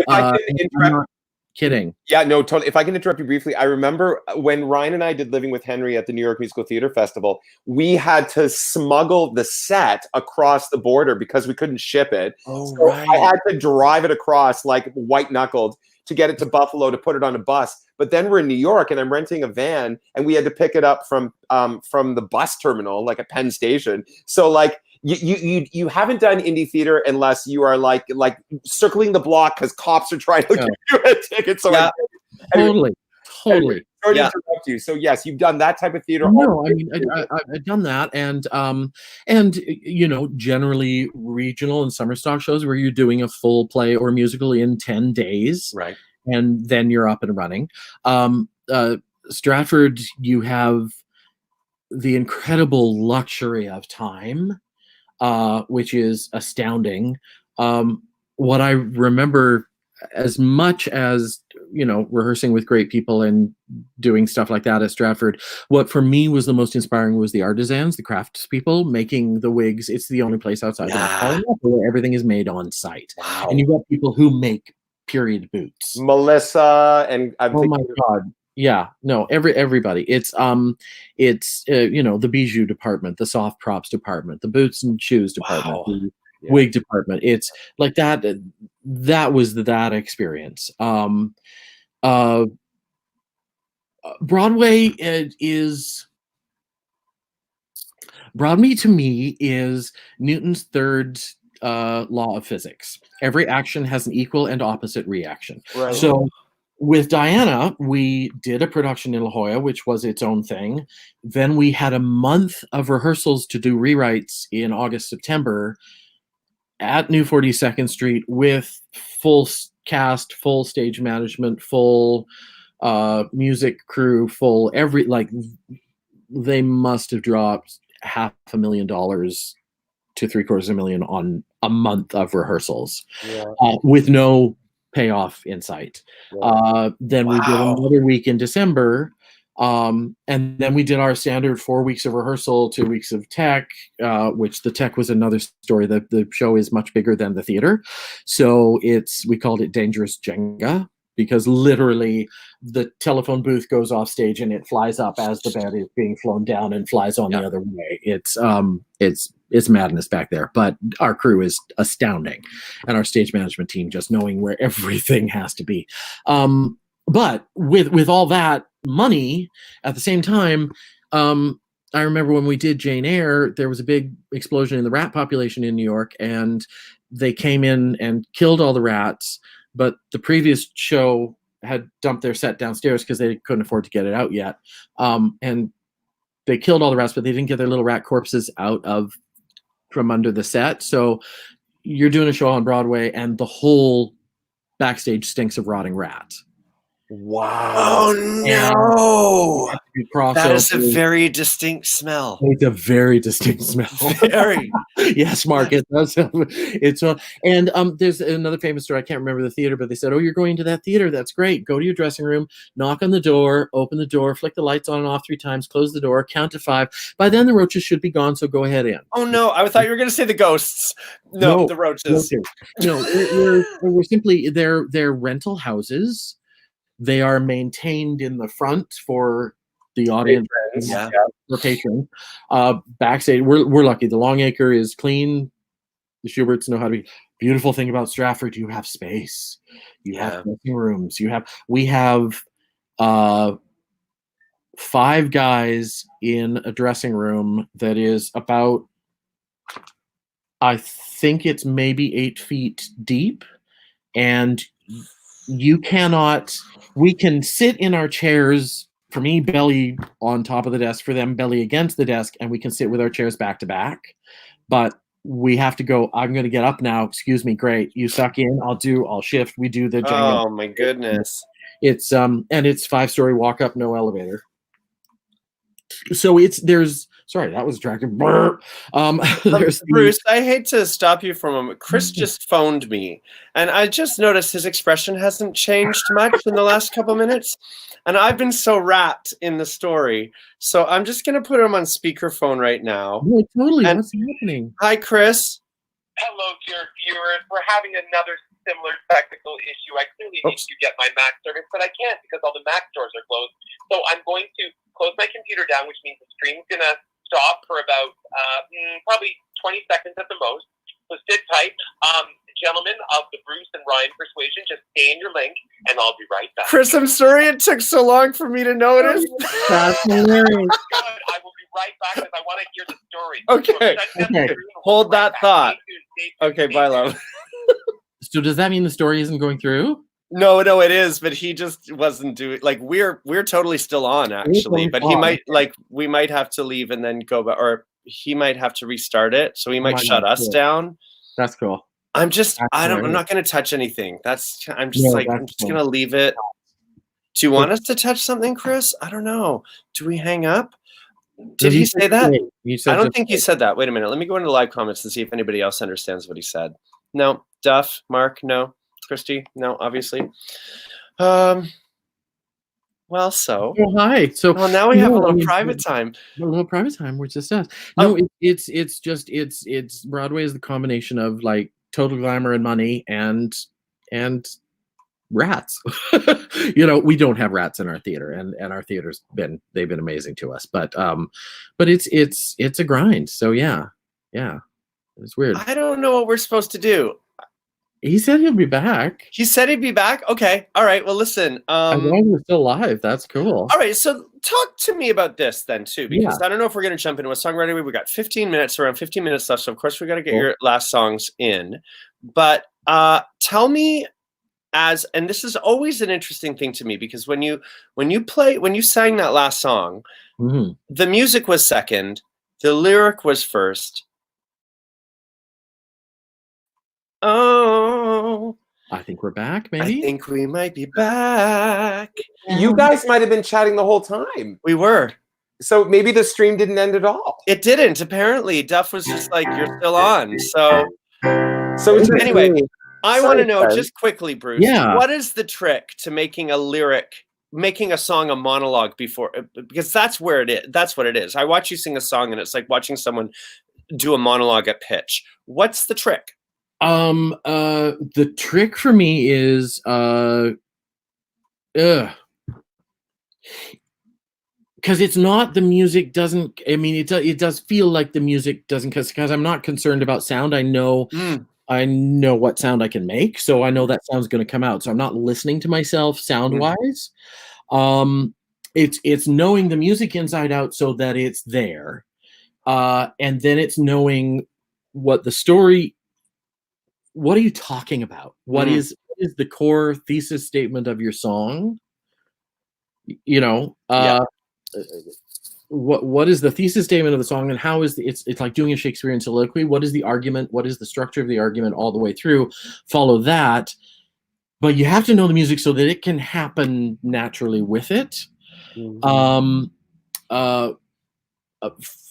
I could I'm not kidding. Yeah, no, totally. If I can interrupt you briefly, I remember when Ryan and I did Living with Henry at the New York Musical Theater Festival, we had to smuggle the set across the border because we couldn't ship it. Oh, so right. I had to drive it across like white-knuckled to get it to Buffalo to put it on a bus. But then we're in New York and I'm renting a van and we had to pick it up from the bus terminal, like at Penn Station. So like you haven't done indie theater unless you are like circling the block because cops are trying to give you a ticket. So Totally. Sorry to interrupt you. So yes, you've done that type of theater. No, I mean I've done that, and generally regional and summer stock shows where you're doing a full play or musical in 10 days, right? And then you're up and running. Stratford, you have the incredible luxury of time, which is astounding. What I remember, as much as rehearsing with great people and doing stuff like that at Stratford, what for me was the most inspiring was the artisans, the craftspeople making the wigs. It's the only place outside of where everything is made on site. Wow. And you've got people who make period boots. Melissa and my God. Yeah, no, everybody. It's the bijou department, the soft props department, the boots and shoes department, the wig department. It's like that. That was that experience. Broadway to me is Newton's third law of physics. Every action has an equal and opposite reaction. Right. So with Diana, we did a production in La Jolla, which was its own thing. Then we had a month of rehearsals to do rewrites in August, September at New 42nd Street with full cast, full stage management, full music crew, full they must have dropped $500,000 to $750,000 on a month of rehearsals with no payoff in sight. Then we did another week in December, and then we did our standard 4 weeks of rehearsal, 2 weeks of tech, which the tech was another story. The show is much bigger than the theater, so we called it Dangerous Jenga, because literally the telephone booth goes off stage and it flies up as the bed is being flown down and flies on the other way. It's madness back there, but our crew is astounding, and our stage management team just knowing where everything has to be. But with all that money at the same time, I remember when we did Jane Eyre, there was a big explosion in the rat population in New York, and they came in and killed all the rats. But the previous show had dumped their set downstairs because they couldn't afford to get it out yet. And they killed all the rats, but they didn't get their little rat corpses out from under the set. So you're doing a show on Broadway and the whole backstage stinks of rotting rat. Wow. Oh no. That is a very distinct smell. It's a very distinct smell. Very. Yes, Mark. It does. And there's another famous story. I can't remember the theater, but they said, "Oh, you're going to that theater? That's great. Go to your dressing room, knock on the door, open the door, flick the lights on and off 3 times, close the door, count to 5. By then, the roaches should be gone. So go ahead in." Oh no! I thought you were going to say the ghosts. No, the roaches. No, we're simply they're rental houses. They are maintained in the front for the audience, Yeah. or patron. Backstage, we're lucky. The Longacre is clean. The Schuberts know how to be. Beautiful thing about Stratford, you have space. You have dressing rooms. We have 5 guys in a dressing room that is about, I think it's maybe 8 feet deep, and we can sit in our chairs, for me, belly on top of the desk, for them, belly against the desk, and we can sit with our chairs back to back. But we have to go, I'm going to get up now. Excuse me. Great. You suck in. I'll shift. We do the Jenga. Oh my goodness. It's, and it's 5-story walk up, no elevator. So sorry, that was dragon. Bruce, I hate to stop you for a moment. Chris just phoned me, and I just noticed his expression hasn't changed much in the last couple minutes, and I've been so wrapped in the story. So I'm just going to put him on speakerphone right now. No, totally. What's happening? Hi, Chris. Hello, dear viewers. We're having another similar technical issue. I clearly need to get my Mac service, but I can't because all the Mac stores are closed. So I'm going to close my computer down, which means the stream's going to stop for about probably 20 seconds at the most. So sit tight. Gentlemen of the Bruce and Ryan Persuasion, just stay in your link, and I'll be right back. Chris, I'm sorry it took so long for me to notice. That's hilarious. Good. I will be right back because I want to hear the story. Okay. Hold that thought. Okay, bye, love. So does that mean the story isn't going through? No, it is, but he just wasn't doing, like, we're totally still on, actually, but we might have to leave and then go back, or he might have to restart it, so he might shut us down. That's cool. I'm not going to touch anything. I'm just going to leave it. Do you want us to touch something, Chris? I don't know. Do we hang up? Did he say that? I don't think he said that. Wait a minute. Let me go into live comments and see if anybody else understands what he said. No. Duff, Mark, no. Christy, no, obviously. Well, so. Oh, hi. So now we have a little private time. A little private time, which just us. No, it's Broadway is the combination of like total glamour and money and rats. We don't have rats in our theater, and our theater's they've been amazing to us. But it's a grind. So yeah, it's weird. I don't know what we're supposed to do. He said he'll be back. He said he'd be back? Okay. All right. Well, listen. As long as we're still live, that's cool. All right. So talk to me about this then, too, because I don't know if we're going to jump into a song right away. We got 15 minutes, around 15 minutes left. So, of course, we got to get your last songs in. But tell me, and this is always an interesting thing to me, because when you sang that last song, the music was second, the lyric was first. Oh, I think we're back, maybe. I think we might be back. You guys might have been chatting the whole time. We were. So maybe the stream didn't end at all. It didn't. Apparently, Duff was just like, you're still on. So anyway, I want to know just quickly, Bruce, what is the trick to making a song a monologue before? Because that's where it is. That's what it is. I watch you sing a song and it's like watching someone do a monologue at pitch. What's the trick? The trick for me is because it's not, the music doesn't, I mean, it does feel like the music doesn't, because I'm not concerned about sound. I know what sound I can make, so I know that sound's going to come out. So I'm not listening to myself sound wise. It's knowing the music inside out so that it's there, and then it's knowing what the story. What are you talking about? What is the core thesis statement of your song? What is the thesis statement of the song, and how is it's like doing a Shakespearean soliloquy? What is the argument? What is the structure of the argument all the way through? Follow that, but you have to know the music so that it can happen naturally with it.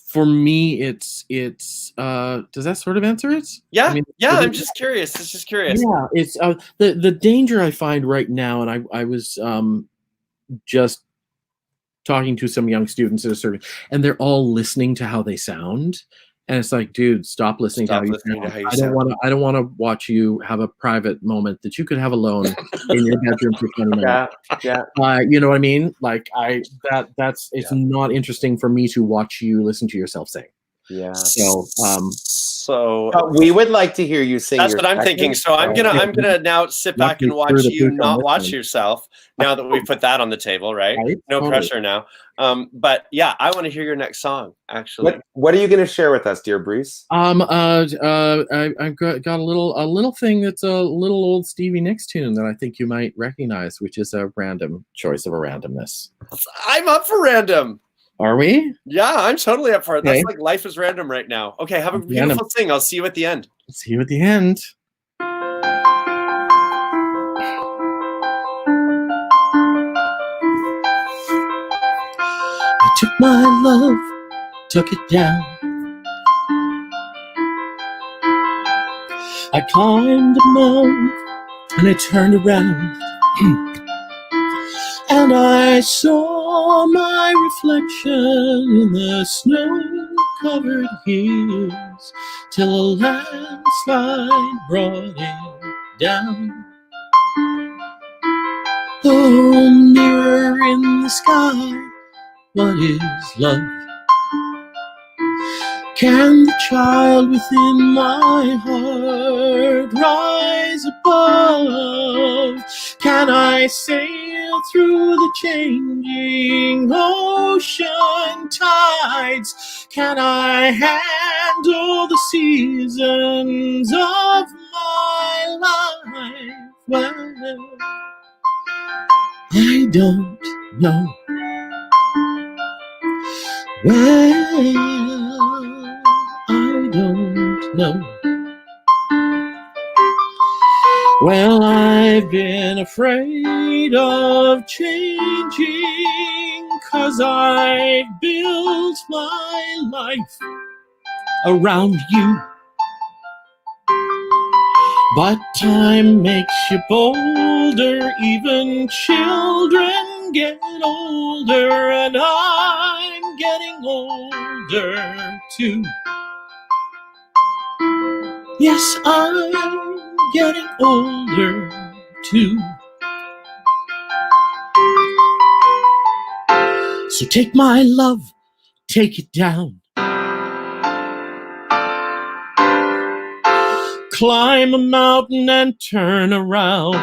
For me, it's does that sort of answer it? Yeah. I mean, I'm just curious. It's just curious. Yeah, it's the danger I find right now, and I was just talking to some young students at a certain, and they're all listening to how they sound, And it's like, dude, stop listening Stop to listening to how you I don't sound. want to. I don't want to watch you have a private moment that you could have alone in your bedroom for 20 minutes. Yeah. You know what I mean? Like that's it's Yeah. not interesting for me to watch you listen to yourself sing. Yeah. So We would like to hear you sing. That's your what I'm thinking. So I'm gonna now sit back and watch you not watch yourself. Now that we put that on the table, right? No pressure now. But yeah, I want to hear your next song. Actually, what are you going to share with us, dear Bruce? I've got a little thing that's a little old Stevie Nicks tune that I think you might recognize, which is a random choice of a randomness. I'm up for random. Are we? Yeah, I'm totally up for it. Okay. That's like life is random right now. Okay, have a beautiful thing. I'll see you at the end. See you at the end. I took my love, took it down. I climbed a mountain and I turned around. And I saw my reflection in the snow-covered hills till a landslide brought it down. Oh, mirror in the sky, what is love? Can the child within my heart rise above? Can I sail through the changing ocean tides? Can I handle the seasons of my life? Well, I don't know. Well, I don't know. Well, I've been afraid of changing, 'cause I've built my life around you. But time makes you bolder, even children get older, and I'm getting older too. Yes, I'm getting older too. So take my love, take it down. Climb a mountain and turn around.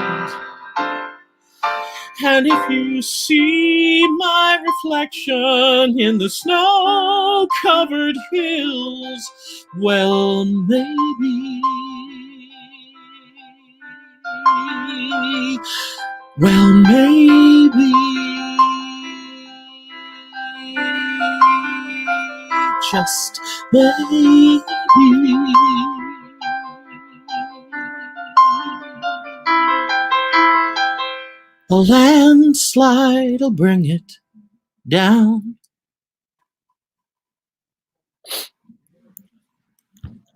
And if you see my reflection in the snow-covered hills, well, maybe just maybe, a landslide'll bring it down.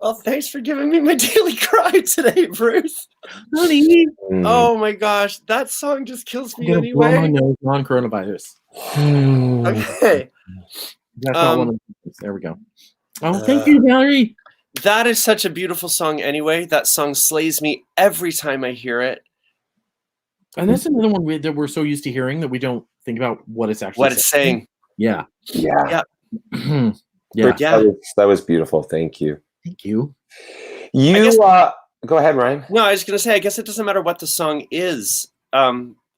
Well, thanks for giving me my daily cry today, Bruce. Honey. Oh my gosh, that song just kills me I'm gonna blow my anyway. nose on coronavirus. Okay. That's not one of those. There we go. Oh, thank you, Valerie. That is such a beautiful song anyway. That song slays me every time I hear it. And that's another one that we're so used to hearing that we don't think about what it's actually saying. Yeah. Yeah. Yeah. That was beautiful. Thank you. Thank you. Go ahead, Ryan. No, I was going to say, I guess it doesn't matter what the song is.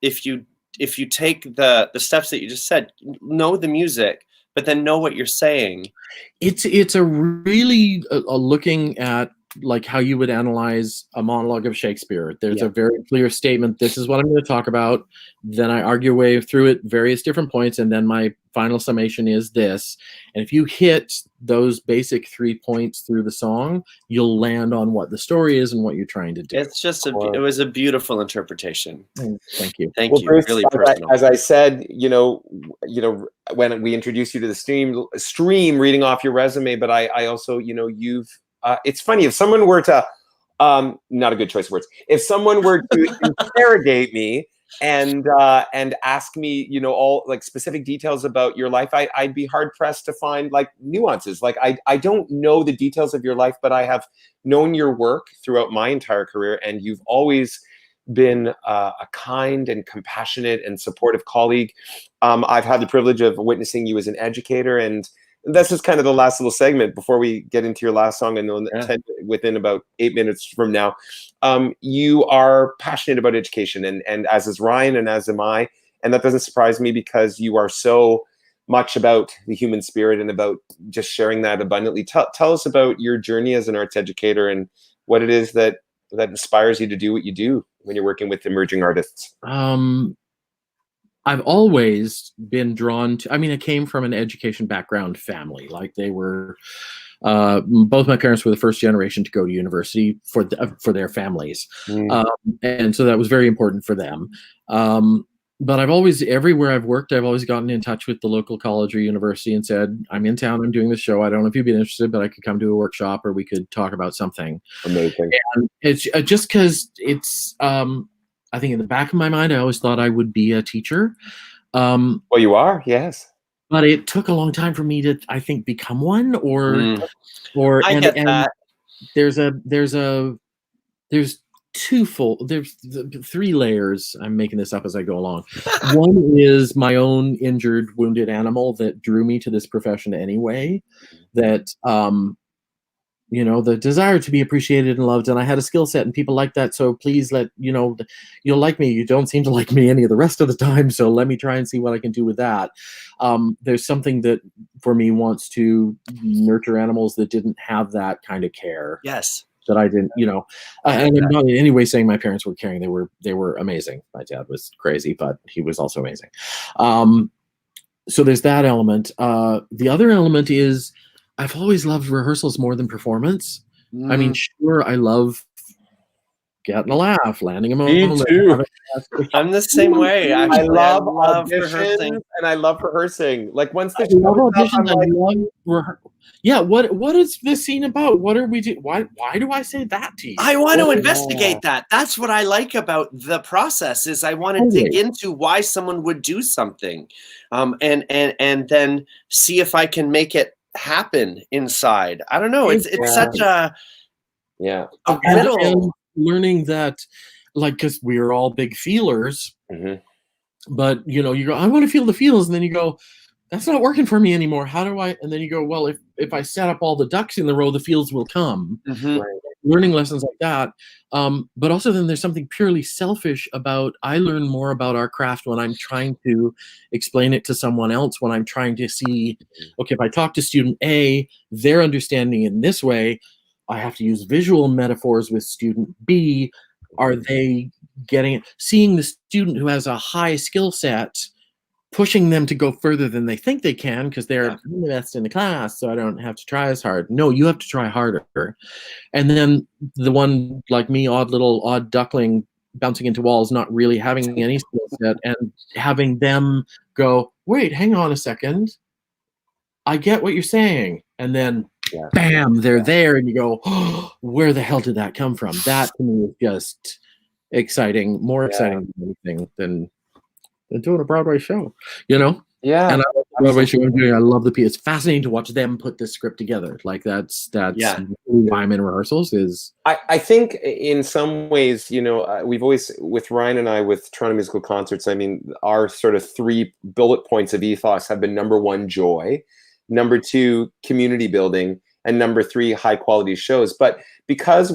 If you take the steps that you just said, know the music, but then know what you're saying. It's a really looking at like how you would analyze a monologue of Shakespeare. There's a very clear statement. This is what I'm going to talk about. Then I argue way through it, various different points, and then my final summation is this. And if you hit those basic 3 points through the song, you'll land on what the story is and what you're trying to do. It's just it was a beautiful interpretation. Thank you. Thank you. Bruce, really personal. as I said, when we introduced you to the stream reading off your resume, but I also, you've it's funny if someone were to not a good choice of words. If someone were to interrogate me and ask me, you know, all like specific details about your life, I'd be hard pressed to find like nuances. Like I don't know the details of your life, but I have known your work throughout my entire career, and you've always been a kind and compassionate and supportive colleague. I've had the privilege of witnessing you as an educator, and this is kind of the last little segment before we get into your last song, and then within about 8 minutes from now. You are passionate about education, and as is Ryan, and as am I, and that doesn't surprise me because you are so much about the human spirit and about just sharing that abundantly. Tell us about your journey as an arts educator and what it is that inspires you to do what you do when you're working with emerging artists. I've always been drawn to, I mean, I came from an education background family. Like they were, both my parents were the first generation to go to university for their families. And so that was very important for them. But I've always, everywhere I've worked, I've always gotten in touch with the local college or university and said, I'm in town, I'm doing this show. I don't know if you'd be interested, but I could come to a workshop or we could talk about something. Amazing. And it's just because it's, I think in the back of my mind, I always thought I would be a teacher. Well, you are, yes. But it took a long time for me to, I think, become one. I get that. There's three layers. I'm making this up as I go along. One is my own injured, wounded animal that drew me to this profession anyway. That you know, the desire to be appreciated and loved, and I had a skill set and people like that, so please you'll like me. You don't seem to like me any of the rest of the time, so let me try and see what I can do with that. There's something that for me wants to nurture animals that didn't have that kind of care. Yes. That I didn't, you know, and I'm not in any way saying my parents were caring. They were amazing. My dad was crazy, but he was also amazing. So there's that element. The other element is I've always loved rehearsals more than performance. I mean, sure, I love getting a laugh, landing a moment. Me too. I'm the same way. I love rehearsing, and I love rehearsing. Like once the yeah. What is this scene about? What are we doing? Why do I say that to you? I want to investigate that. That's what I like about the process. Is I want to dig into why someone would do something, and then see if I can make it happen inside. I don't know. It's such a riddle. And learning that, like, because we are all big feelers, but you know, you go, I want to feel the feels, and then you go, that's not working for me anymore. How do I? And then you go, well, if I set up all the ducks in the row, the feels will come. Learning lessons like that. But also then there's something purely selfish about, I learn more about our craft when I'm trying to explain it to someone else, when I'm trying to see, okay, if I talk to student A, they're understanding in this way, I have to use visual metaphors with student B. Are they getting it? Seeing the student who has a high skill set, pushing them to go further than they think they can because they're the best in the class, so I don't have to try as hard. No, you have to try harder. And then the one like me, odd duckling bouncing into walls, not really having any skill set, and having them go, wait, hang on a second. I get what you're saying. And then bam, they're there, and you go, oh, where the hell did that come from? That to me is just exciting, more exciting than anything than doing a Broadway show, you know? Yeah. And I love the Broadway show I'm doing. I love the piece. It's fascinating to watch them put this script together. Like that's really why I'm in rehearsals. Is I think in some ways, you know, we've always, with Ryan and I, with Toronto Musical Concerts, I mean, our sort of 3 bullet points of ethos have been: number 1, joy; number 2, community building; and number 3, high quality shows. But because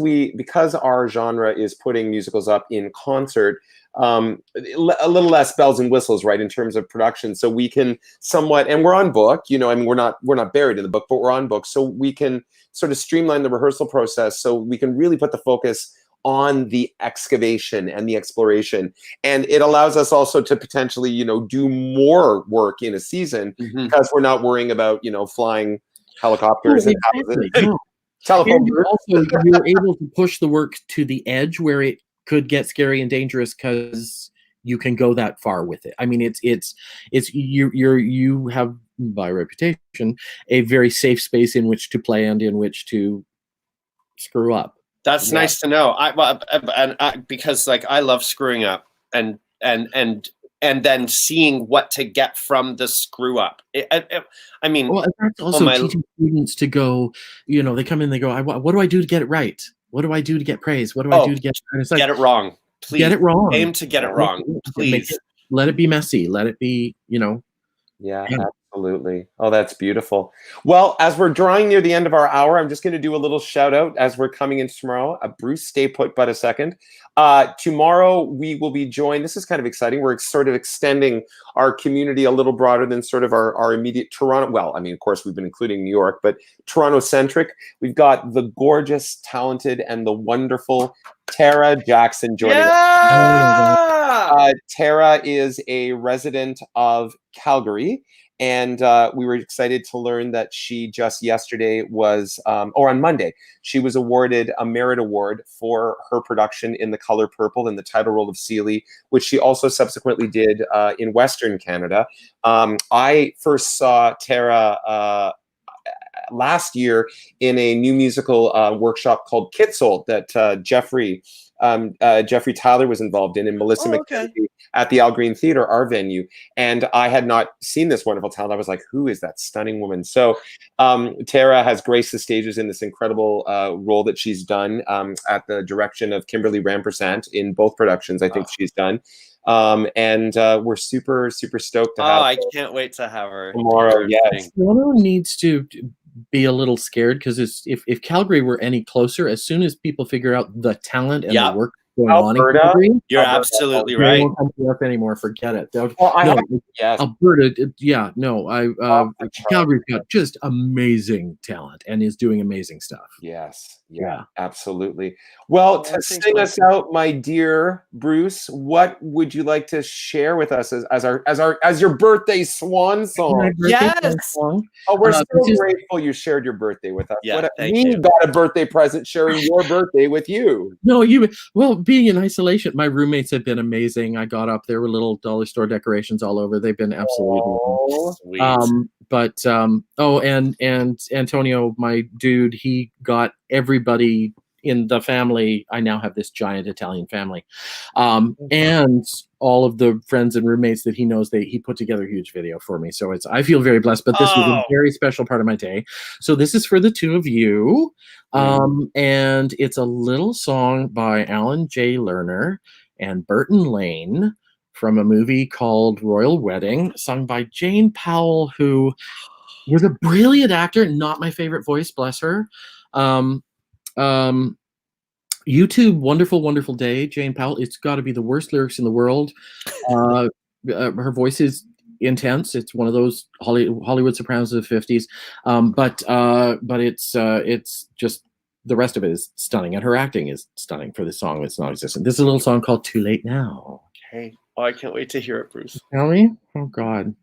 our genre is putting musicals up in concert, a little less bells and whistles, right, in terms of production, so we can somewhat, and we're on book, you know, I mean, we're not buried in the book, but we're on book, so we can sort of streamline the rehearsal process, so we can really put the focus on the excavation and the exploration, and it allows us also to potentially, you know, do more work in a season because we're not worrying about, you know, flying helicopters and telephone booths. Also, you're able to push the work to the edge where it could get scary and dangerous because you can go that far with it. I mean, it's you have, by reputation, a very safe space in which to play and in which to screw up. That's nice to know. Because like I love screwing up, and and then seeing what to get from the screw up. I mean, well, that's also teaching students to go, they come in, they go, what do I do to get it right? What do I do to get praise? What do I do to get, and it's like, get it wrong. Please get it wrong. Aim to get it wrong. Please. Let it be messy. Let it be, Yeah, absolutely. Oh, that's beautiful. Well, as we're drawing near the end of our hour, I'm just going to do a little shout out as we're coming into tomorrow. Bruce, stay put but a second. Tomorrow we will be joined. This is kind of exciting. We're sort of extending our community a little broader than sort of our immediate Toronto. Well, I mean, of course, we've been including New York, but Toronto-centric. We've got the gorgeous, talented, and the wonderful Tara Jackson joining us. Tara is a resident of Calgary, and we were excited to learn that she just yesterday was, or on Monday, she was awarded a Merit Award for her production in The Color Purple in the title role of Celie, which she also subsequently did in Western Canada. I first saw Tara last year in a new musical workshop called Kitsold that Jeffrey Tyler was involved in, and Melissa McKenzie at the Al Green Theater, our venue. And I had not seen this wonderful talent. I was like, who is that stunning woman? So Tara has graced the stages in this incredible role that she's done at the direction of Kimberly Rampersant in both productions, I think she's done. And we're super, super stoked to have her. I can't wait to have her tomorrow. Yes. Toronto needs to be a little scared, because if Calgary were any closer, as soon as people figure out the talent and the work going on in Calgary, you're absolutely they right. won't come to us anymore. Forget it. Yes. Alberta, Calgary's got just amazing talent and is doing amazing stuff. Yes. Yeah, absolutely. Well, to sing us out, my dear Bruce, what would you like to share with us as your birthday swan song? Yes. Oh, we're so grateful you shared your birthday with us. Yeah, we got a birthday present sharing your birthday with you. No, being in isolation, my roommates have been amazing. I got up, there were little dollar store decorations all over. They've been absolutely sweet. And Antonio, my dude, he got everybody in the family. I now have this giant Italian family, and all of the friends and roommates that he knows, he put together a huge video for me. So I feel very blessed, but this was a very special part of my day. So this is for the two of you. And it's a little song by Alan J. Lerner and Burton Lane from a movie called Royal Wedding, sung by Jane Powell, who was a brilliant actor, not my favorite voice, bless her. YouTube, Wonderful, Wonderful Day, Jane Powell. It's got to be the worst lyrics in the world. Her voice is intense. It's one of those Hollywood sopranos of the 50s. But it's just, the rest of it is stunning, and her acting is stunning for this song that's non-existent. This is a little song called Too Late Now. Okay. Oh, I can't wait to hear it, Bruce. Tell me? Oh, God.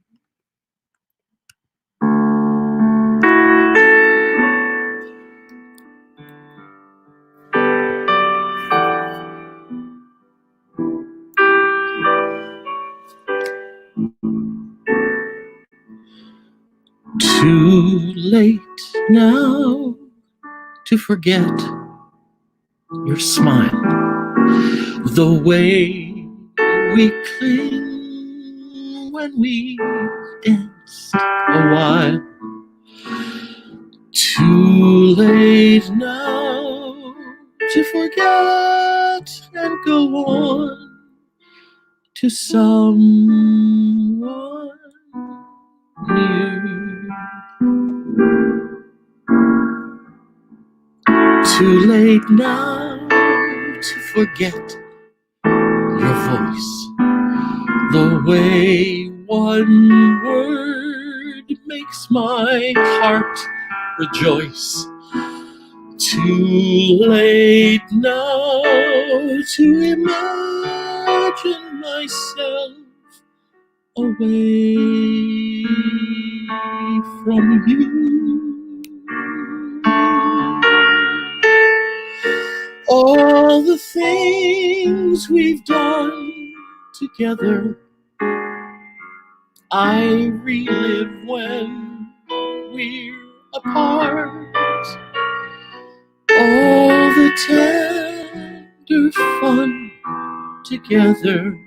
Too late now to forget your smile, the way we cling when we danced a while. Too late now to forget and go on to someone new. Too late now to forget your voice, the way one word makes my heart rejoice. Too late now to imagine myself away from you. All the things we've done together, I relive when we're apart. All the tender fun together,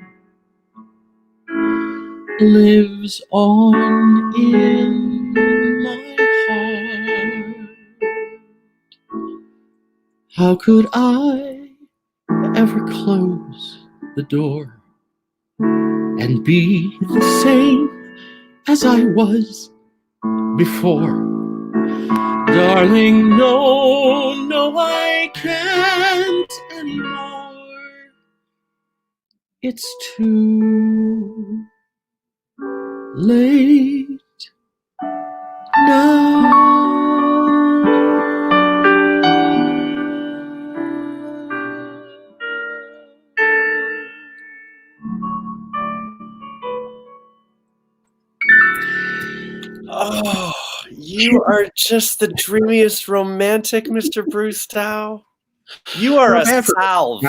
lives on in my heart. How could I ever close the door and be the same as I was before? Darling, no, no, I can't anymore. It's too late now. Oh, you are just the dreamiest romantic, Mr. Bruce Dow. You are a salve.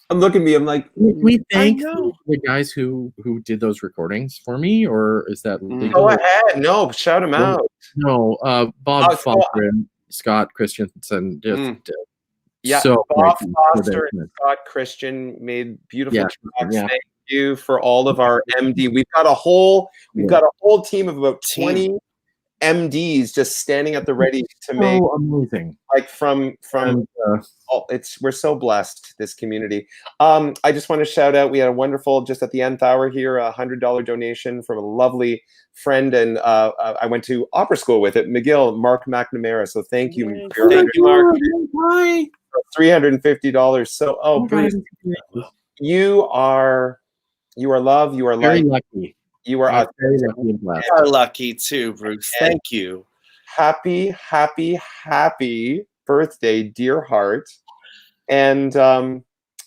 I'm looking at me. I'm like, we thank I know. the guys who did those recordings for me, or is that legal? go ahead. No, shout them out. No, Bob Foster and Scott Christensen. Yeah, so Bob great. Foster and Scott Christian made beautiful tracks. Yeah. Thank you for all of our MD. We've got a whole team of about 20 MDs just standing at the ready to make amazing. Like from we're so blessed, this community. I just want to shout out, we had a wonderful, just at the nth hour here, $100 donation from a lovely friend, and I went to opera school with at McGill, Mark McNamara. So thank you. Thank you, Mark. $350. So Bruce, you are love, you are very light. Lucky. You are very lucky and blessed. You are lucky too, Bruce. Thank you. Happy birthday, dear heart. And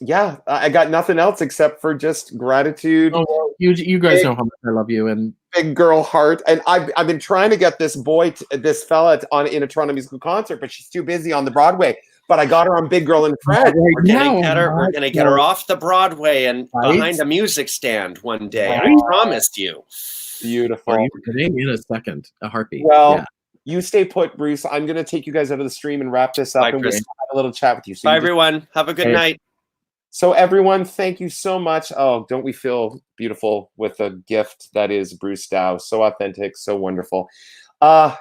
yeah, I got nothing else except for just gratitude. Oh, you guys know how much I love you, and big girl heart. And I've been trying to get this fella in a Toronto musical concert, but she's too busy on the Broadway. But I got her on Big Girl and Fred. We're gonna get her off the Broadway and behind a music stand one day. I promised you. Beautiful. In a second, a heartbeat. Well, you stay put, Bruce. I'm gonna take you guys out of the stream and wrap this up, and we'll have a little chat with you. So bye, everyone. Have a good night. So everyone, thank you so much. Oh, don't we feel beautiful with a gift that is Bruce Dow? So authentic, so wonderful.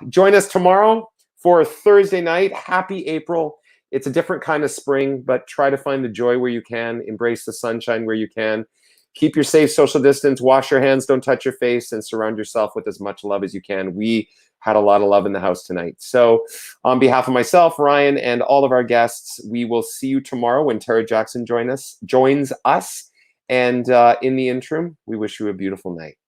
Join us tomorrow for Thursday night. Happy April. It's a different kind of spring, but try to find the joy where you can. Embrace the sunshine where you can. Keep your safe social distance. Wash your hands. Don't touch your face. And surround yourself with as much love as you can. We had a lot of love in the house tonight. So on behalf of myself, Ryan, and all of our guests, we will see you tomorrow when Tara Jackson joins us. And in the interim, we wish you a beautiful night.